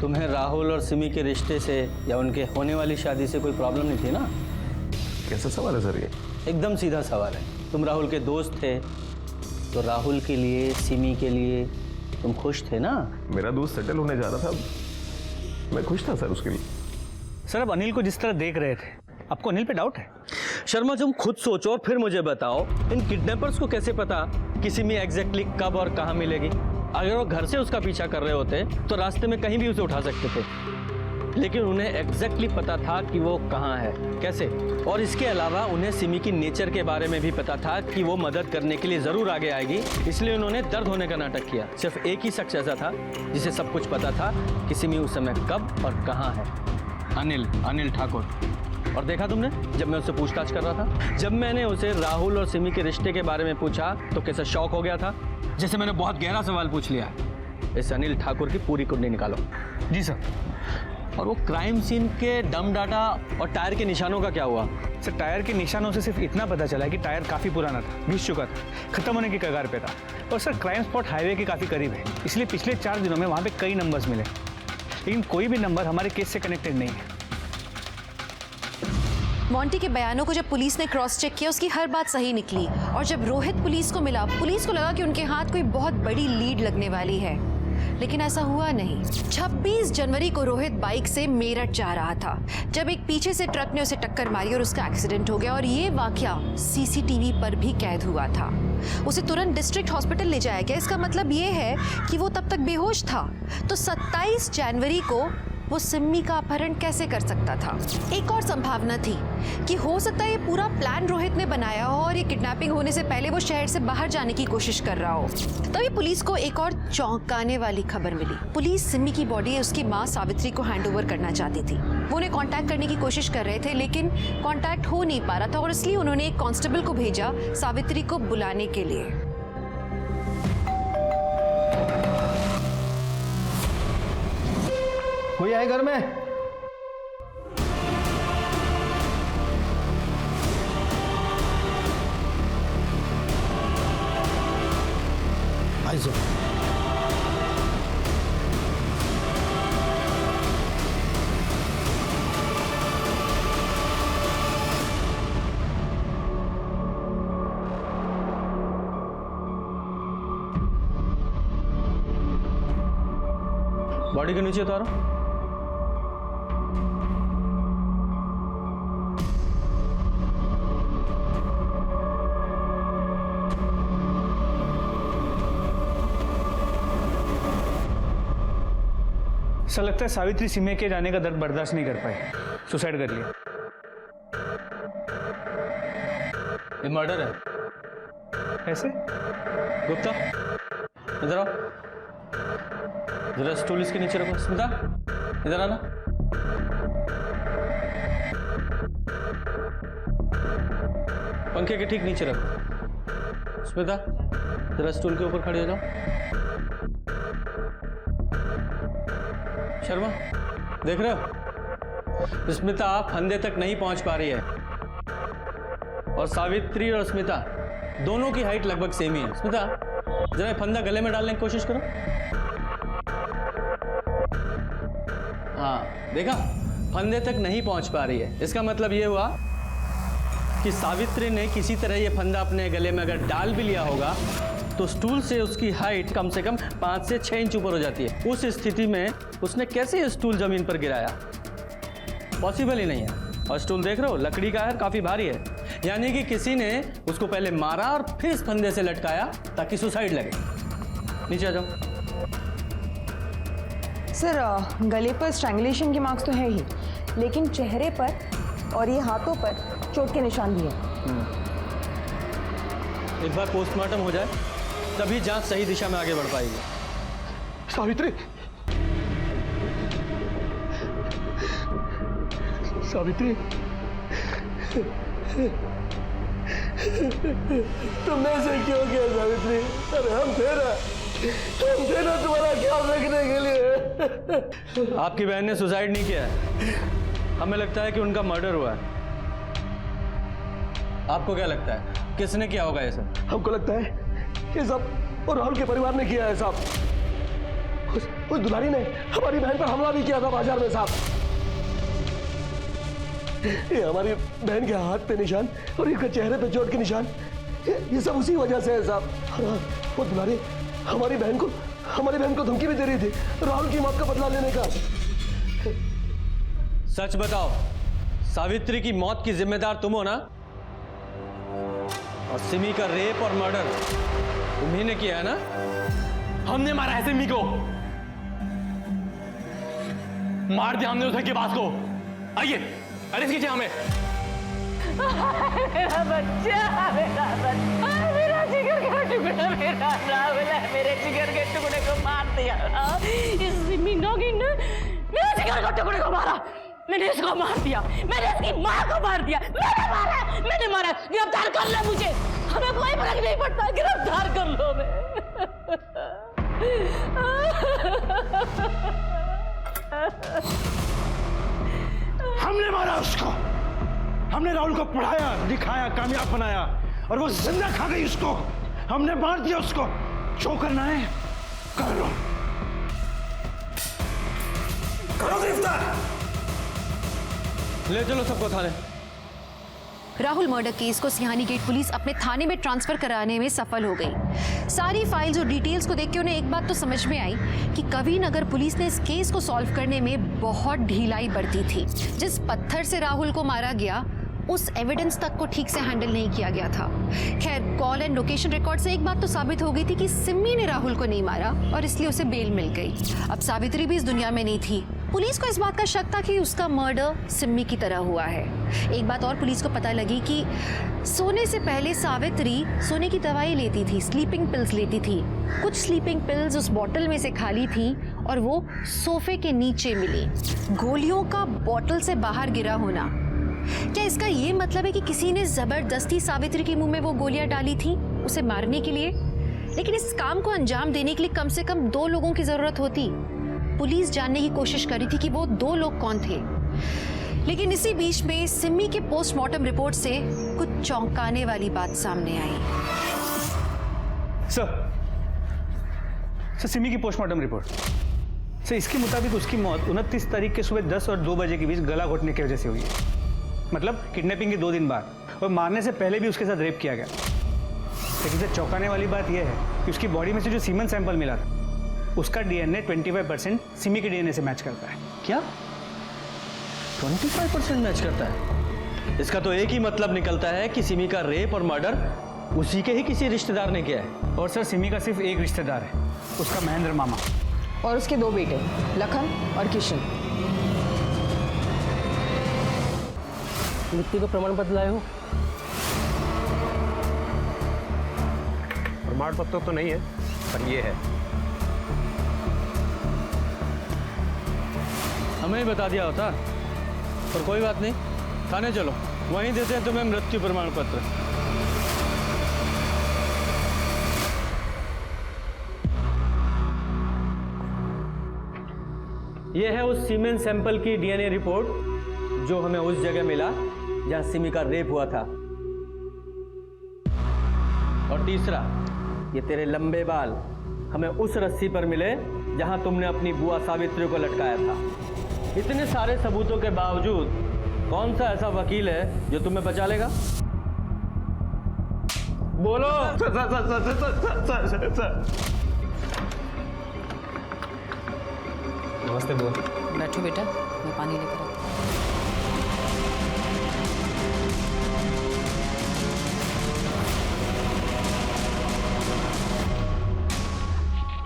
तुम्हें राहुल और सिमी के रिश्ते से या उनके होने वाली शादी से कोई प्रॉब्लम नहीं थी ना?
कैसा सवाल है सर ये?
एकदम सीधा सवाल है। तुम राहुल के दोस्त थे तो राहुल के लिए, सिमी के लिए तुम खुश थे ना?
मेरा दोस्त सेटल होने जा रहा था, मैं खुश था सर उसके लिए।
सर अब अनिल को जिस तरह देख रहे थे, आपको अनिल पे डाउट है?
शर्मा तुम खुद सोचो और फिर मुझे बताओ, इन किडनैपर्स को कैसे पता कि सिमी एग्जैक्टली कब और कहाँ मिलेगी? अगर वो घर से उसका पीछा कर रहे होते तो रास्ते में कहीं भी उसे उठा सकते थे, लेकिन उन्हें एग्जैक्टली पता था कि वो कहाँ है, कैसे? और इसके अलावा उन्हें सिमी की नेचर के बारे में भी पता था कि वो मदद करने के लिए जरूर आगे आएगी, इसलिए उन्होंने दर्द होने का नाटक किया। सिर्फ एक ही शख्स ऐसा था जिसे सब कुछ पता था कि सिमी उस समय कब और कहाँ है, अनिल ठाकुर। और देखा तुमने जब मैं उससे पूछताछ कर रहा था, जब मैंने उसे राहुल और सिमी के रिश्ते के बारे में पूछा तो कैसा शॉक हो गया था, जैसे मैंने बहुत गहरा सवाल पूछ लिया। इस अनिल ठाकुर की पूरी कुंडली निकालो।
जी सर।
और वो क्राइम सीन के डम डाटा और टायर के निशानों का क्या हुआ?
सर टायर के निशानों से सिर्फ इतना पता चला कि टायर काफ़ी पुराना था, घिस चुका था, खत्म होने की कगार पे था। और सर क्राइम स्पॉट हाईवे के काफ़ी करीब है, इसलिए पिछले 4 दिनों में वहाँ पे कई नंबर्स मिले, लेकिन कोई भी नंबर हमारे केस से कनेक्टेड नहीं है।
मोंटी के बयानों को जब पुलिस ने क्रॉस चेक किया, उसकी हर बात सही निकली। और जब रोहित पुलिस को मिला, पुलिस को लगा कि उनके हाथ कोई बहुत बड़ी लीड लगने वाली है, लेकिन ऐसा हुआ नहीं। 26 जनवरी को रोहित बाइक से मेरठ जा रहा था जब एक पीछे से ट्रक ने उसे टक्कर मारी और उसका एक्सीडेंट हो गया। और ये वाकया सीसीटीवी पर भी कैद हुआ था। उसे तुरंत डिस्ट्रिक्ट हॉस्पिटल ले जाया गया। इसका मतलब ये है कि वो तब तक बेहोश था। तो 27 जनवरी को वो सिमी का अपहरण कैसे कर सकता था? एक और संभावना थी कि हो सकता है ये पूरा प्लान रोहित ने बनाया हो और ये किडनैपिंग होने से पहले वो शहर से बाहर जाने की कोशिश कर रहा हो। तभी पुलिस को एक और चौंकाने वाली खबर मिली। पुलिस सिमी की बॉडी उसकी माँ सावित्री को हैंडओवर करना चाहती थी। वो उन्हें कांटेक्ट करने की कोशिश कर रहे थे, लेकिन कांटेक्ट हो नहीं पा रहा था और इसलिए उन्होंने एक कांस्टेबल को भेजा सावित्री को बुलाने के लिए।
कोई आए घर में?
आई सर।
बॉडी के नीचे उतारो।
ऐसा लगता है सावित्री सिमी के जाने का दर्द बर्दाश्त नहीं कर पाई, सुसाइड कर लिया।
ये मर्डर है।
ऐसे?
गुप्ता इधर आओ, जरा स्टूल इसके नीचे रखो। स्मिता इधर आना। पंखे के ठीक नीचे रखो। स्मिता जरा स्टूल के ऊपर खड़ी हो जाओ। शर्मा देख रहे हो, स्मिता फंदे तक नहीं पहुंच पा रही है और सावित्री और स्मिता दोनों की हाइट लगभग सेम ही है। स्मिता जरा फंदा गले में डालने की कोशिश करो। हाँ देखा, फंदे तक नहीं पहुंच पा रही है। इसका मतलब यह हुआ कि सावित्री ने किसी तरह यह फंदा अपने गले में अगर डाल भी लिया होगा तो स्टूल से उसकी हाइट कम से कम 5 से 6 इंच ऊपर हो जाती है। उस स्थिति में उसने कैसे ये स्टूल जमीन पर गिराया? पॉसिबल ही नहीं है। और स्टूल देख रहे हो, लकड़ी का है, काफी भारी है। यानी कि किसी ने उसको पहले मारा और फिर इस फंदे से लटकाया ताकि सुसाइड लगे। नीचे आ जाओ।
सर गले पर स्ट्रैंगुलेशन के मार्क्स तो है ही, लेकिन चेहरे पर और ये हाथों पर चोट के निशान भी है।
एक बार पोस्टमार्टम हो जाए तभी जांच सही दिशा में आगे बढ़ पाएगी।
सावित्री, सावित्री, तुमने ऐसे क्यों किया सावित्री? अरे हम थे ना तुम्हारा ख्याल रखने के लिए।
आपकी बहन ने सुसाइड नहीं किया है, हमें लगता है कि उनका मर्डर हुआ है। आपको क्या लगता है किसने किया होगा ये सब?
हमको लगता है कि सब और राहुल के परिवार ने किया है साहब। उस दुलारी ने हमारी बहन पर हमला भी किया था बाजार में साहब। ये हमारी बहन के हाथ पे निशान और इसके चेहरे पे चोट के निशान, ये सब उसी वजह से है साहब। और वो दुलारी हमारी बहन को धमकी भी दे रही थी राहुल की मौत का बदला लेने का।
सच बताओ, सावित्री की मौत की जिम्मेदार तुम हो ना? और सिमी का रेप और मर्डर तुम्ही ने किया है ना?
हमने मारा है सिमी को, मार दिया हमने उसे के पास को। आइए अरेस्ट कीजिए हमें।
मेरा बच्चा, मेरा जिगर का टुकड़ा, मेरा राहुल है, मेरे जिगर के टुकड़े को मार दिया। इस सिमी नौगिन ने मेरे जिगर के टुकड़े को मारा। मैंने इसको मार दिया, मैंने इसकी माँ को मार दिया। मैंने मारा। गिरफ्तार कर लो मुझे, हमें कोई फर्क नहीं पड़ता। गिरफ्तार कर लो
हमने मारा उसको, हमने राहुल को पढ़ाया, दिखाया, कामयाब बनाया और वो जिंदा खा गई उसको। हमने मार दिया उसको। जो करना है कर लो, करो गिरफ्तार।
ले चलो सबको थाने।
राहुल मर्डर केस को सिहानी गेट पुलिस अपने थाने में ट्रांसफर कराने में सफल हो गई। सारी फाइल्स और डिटेल्स को देख के उन्हें एक बात तो समझ में आई कि कभी नगर पुलिस ने इस केस को सॉल्व करने में बहुत ढिलाई बरती थी। जिस पत्थर से राहुल को मारा गया उस एविडेंस तक को ठीक से हैंडल नहीं किया गया था। खैर, कॉल एंड लोकेशन रिकॉर्ड से एक बात तो साबित हो गई थी कि सिमी ने राहुल को नहीं मारा और इसलिए उसे बेल मिल गई। अब सावित्री भी इस दुनिया में नहीं थी। पुलिस को इस बात का शक था कि उसका मर्डर सिमी की तरह हुआ है। एक बात और पुलिस को पता लगी कि सोने से पहले सावित्री सोने की दवाई लेती थी, स्लीपिंग पिल्स लेती थी। कुछ स्लीपिंग पिल्स उस बॉटल में से खाली थी और वो सोफे के नीचे मिली। गोलियों का बॉटल से बाहर गिरा होना, क्या इसका ये मतलब है कि किसी ने जबरदस्ती सावित्री के मुंह में वो गोलियां डाली थी उसे मारने के लिए? लेकिन इस काम को अंजाम देने के लिए कम से कम 2 लोगों की जरूरत होती। पुलिस जानने की कोशिश कर रही थी कि वो 2 लोग कौन थे। लेकिन इसी बीच में सिमी के पोस्टमार्टम रिपोर्ट से कुछ चौंकाने वाली बात सामने आई।
सर सिमी की पोस्टमार्टम रिपोर्ट सर, इसके मुताबिक उसकी मौत 29 तारीख के सुबह 10 और 2 बजे के बीच गला घोटने की वजह से हुई है। मतलब किडनैपिंग के 2 दिन बाद, और मारने से पहले भी उसके साथ रेप किया गया। लेकिन सर चौंकाने वाली बात यह है कि उसकी बॉडी में से जो सीमन सैंपल मिला था उसका डीएनए 25% सिमी के डीएनए से मैच करता है।
क्या 25% मैच करता है? इसका तो एक ही मतलब निकलता है कि सिमी का रेप और मर्डर उसी के ही किसी रिश्तेदार ने किया है।
और सर सिमी का सिर्फ एक रिश्तेदार है, उसका महेंद्र मामा,
और उसके 2 बेटे लखन और किशन।
मृत्यु का प्रमाण पत्र लाए हो?
प्रमाण पत्र तो नहीं है, पर ये है।
हमें ही बता दिया होता, पर कोई बात नहीं, थाने चलो, वहीं देते हैं तुम्हें मृत्यु प्रमाण पत्र। यह है उस सीमेन सैंपल की डीएनए रिपोर्ट जो हमें उस जगह मिला जहां सिमी का रेप हुआ था। और तीसरा, ये तेरे लंबे बाल हमें उस रस्सी पर मिले जहां तुमने अपनी बुआ सावित्री को लटकाया था। इतने सारे सबूतों के बावजूद कौन सा ऐसा वकील है जो तुम्हें बचा लेगा? बोलो।
नमस्ते बोल।
बैठो बेटा, मैं पानी लेकर आता हूँ।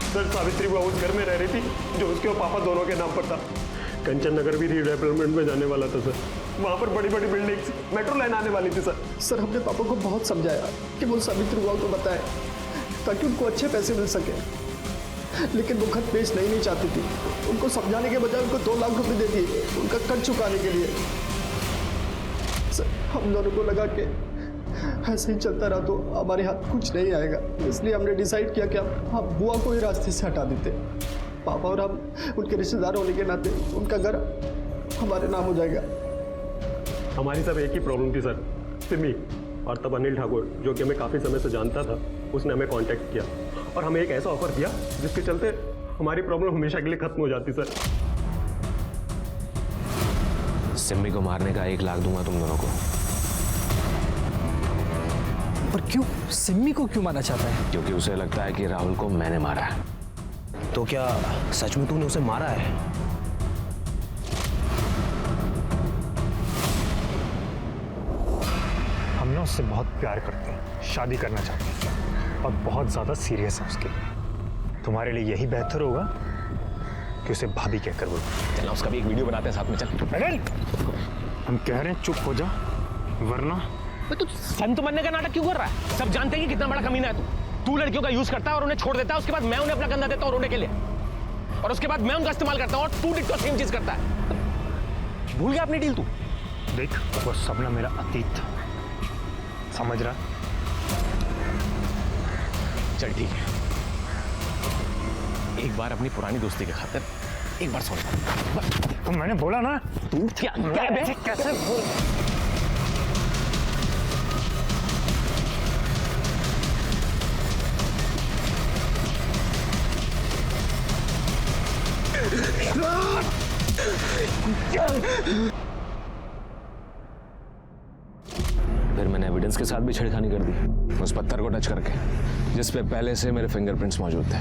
सर, सावित्री बुआ उस घर में रह रही थी जो उसके और पापा दोनों के नाम पर था। कंचन नगर भी रीडेवलपमेंट में जाने वाला था सर। वहाँ पर बड़ी बड़ी बिल्डिंग्स, मेट्रो लाइन आने वाली थी सर।
सर, हमने पापा को बहुत समझाया कि वो सावित्री बुआ को बताएं ताकि उनको अच्छे पैसे मिल सके, लेकिन वो खत बेच नहीं चाहती थी। उनको समझाने के बजाय उनको 2 लाख रुपए दे दिए उनका कर्ज चुकाने के लिए। सर, हम दोनों को लगा कि ऐसे ही चलता रहा तो हमारे हाथ कुछ नहीं आएगा, इसलिए हमने डिसाइड किया कि हम बुआ को ही रास्ते से हटा देते। पापा और हम उनके रिश्तेदार होने के नाते उनका घर हमारे नाम हो जाएगा।
हमारी सब एक ही प्रॉब्लम थी सर, सिमी। और तब अनिल ठाकुर, जो कि हमें काफ़ी समय से जानता था, उसने हमें कांटेक्ट किया और हमें एक ऐसा ऑफर दिया जिसके चलते हमारी प्रॉब्लम हमेशा के लिए खत्म हो जाती सर।
सिमी को मारने का 1 लाख दूंगा तुम दोनों को।
पर क्यों? सिमी को क्यों मारना चाहता है?
क्योंकि उसे लगता है कि राहुल को मैंने मारा है।
तो क्या सच में तूने उसे मारा है?
हम ना उससे बहुत प्यार करते हैं, शादी करना चाहते हैं और बहुत ज्यादा सीरियस है उसके लिए। तुम्हारे लिए यही बेहतर होगा कि उसे भाभी कहकर बोलो।
चलना, उसका भी एक वीडियो बनाते हैं साथ में। चल
अनिल, हम कह रहे हैं चुप हो जा, वरना
तू संत बनने का नाटक क्यों कर रहा है? सब जानते हैं कि कितना बड़ा कमीना है तू लड़कियों का यूज करता है और उन्हें छोड़ देता है, उसके बाद मैं उन्हें अपना कंधा देता हूं रोने के लिए, और उसके बाद मैं उनका इस्तेमाल करता हूं और तू डिट्टो सेम चीज करता है। भूल गया अपनी डील तू?
देख, वो सब ना मेरा अतीत था, समझ रहा?
चल ठीक है, एक बार अपनी पुरानी दोस्ती के खातिर एक बार सोच।
तो मैंने बोला ना,
तू क्या
कैसे बोल।
फिर मैंने एविडेंस के साथ भी छेड़खानी कर दी, उस पत्थर को टच करके जिस पे पहले से मेरे फिंगरप्रिंट्स मौजूद थे,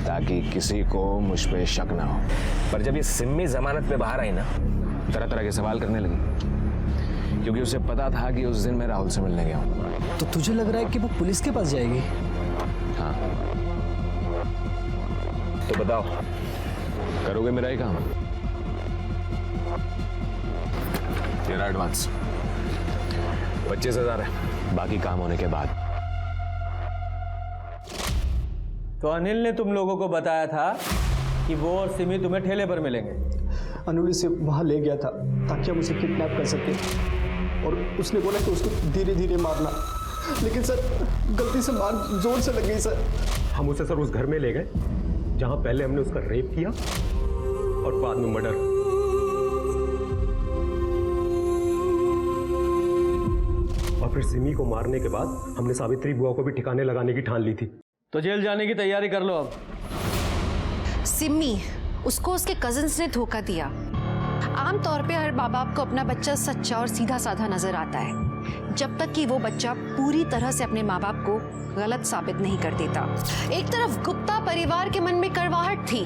ताकि किसी को मुझ पे शक ना हो। पर जब ये सिमी जमानत पे बाहर आई ना, तरह तरह के सवाल करने लगी, क्योंकि उसे पता था कि उस दिन मैं राहुल से मिलने गया हूँ।
तो तुझे लग रहा है कि वो पुलिस के पास जाएगी?
हाँ, तो बताओ, करोगे मेरा ही काम? तेरा एडवांस 25,000 है, बाकी काम होने के बाद।
तो अनिल ने तुम लोगों को बताया था कि वो और सिमी तुम्हें ठेले पर मिलेंगे।
अनिल इसे वहाँ ले गया था ताकि हम उसे किडनैप कर सके, और उसने बोला कि उसको धीरे धीरे मारना, लेकिन सर गलती से मार जोर से लग गई सर।
हम उसे सर उस घर में ले गए जहाँ पहले हमने उसका रेप किया और बाद में मर्डर। और फिर सिमी को मारने के बाद हमने सावित्री बुआ को भी ठिकाने लगाने की ठान ली थी।
तो जेल जाने की तैयारी कर लो अब।
सिमी, उसको उसके कजिन्स ने धोखा दिया। आमतौर पे हर माँ बाप को अपना बच्चा सच्चा और सीधा साधा नजर आता है। जब तक कि वो बच्चा पूरी तरह से अपने माँ बाप को गलत साबित नहीं कर देता। एक तरफ गुप्ता परिवार के मन में कड़वाहट थी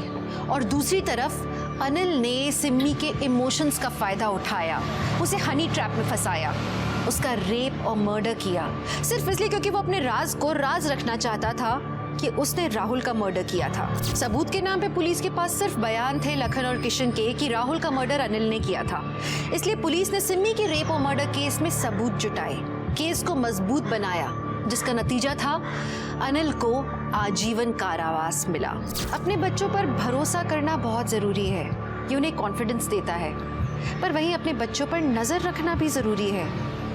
और दूसरी तरफ अनिल ने सिम्मी के इमोशंस का फायदा उठाया, उसे हनी ट्रैप में फंसाया, उसका रेप और मर्डर किया सिर्फ इसलिए क्योंकि वो अपने राज को राज रखना चाहता था कि उसने राहुल का मर्डर किया था। सबूत के नाम पे पुलिस के पास सिर्फ बयान थे लखन और किशन के कि राहुल का मर्डर अनिल ने किया था, इसलिए पुलिस ने सिम्मी के रेप और मर्डर केस में सबूत जुटाए, केस को मजबूत बनाया, जिसका नतीजा था अनिल को आजीवन कारावास मिला। अपने बच्चों पर भरोसा करना बहुत जरूरी है, ये उन्हें कॉन्फिडेंस देता है, पर वहीं अपने बच्चों पर नजर रखना भी जरूरी है,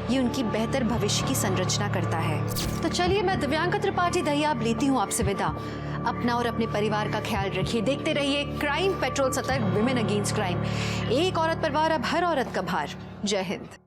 ये उनकी बेहतर भविष्य की संरचना करता है। तो चलिए, मैं दिव्यांका त्रिपाठी दहिया अब लेती हूँ आपसे विदा। अपना और अपने परिवार का ख्याल रखिए, देखते रहिए क्राइम पेट्रोल सतर्क, विमेन अगेंस्ट क्राइम। एक औरत पर वार, अब हर औरत का भार। जय हिंद।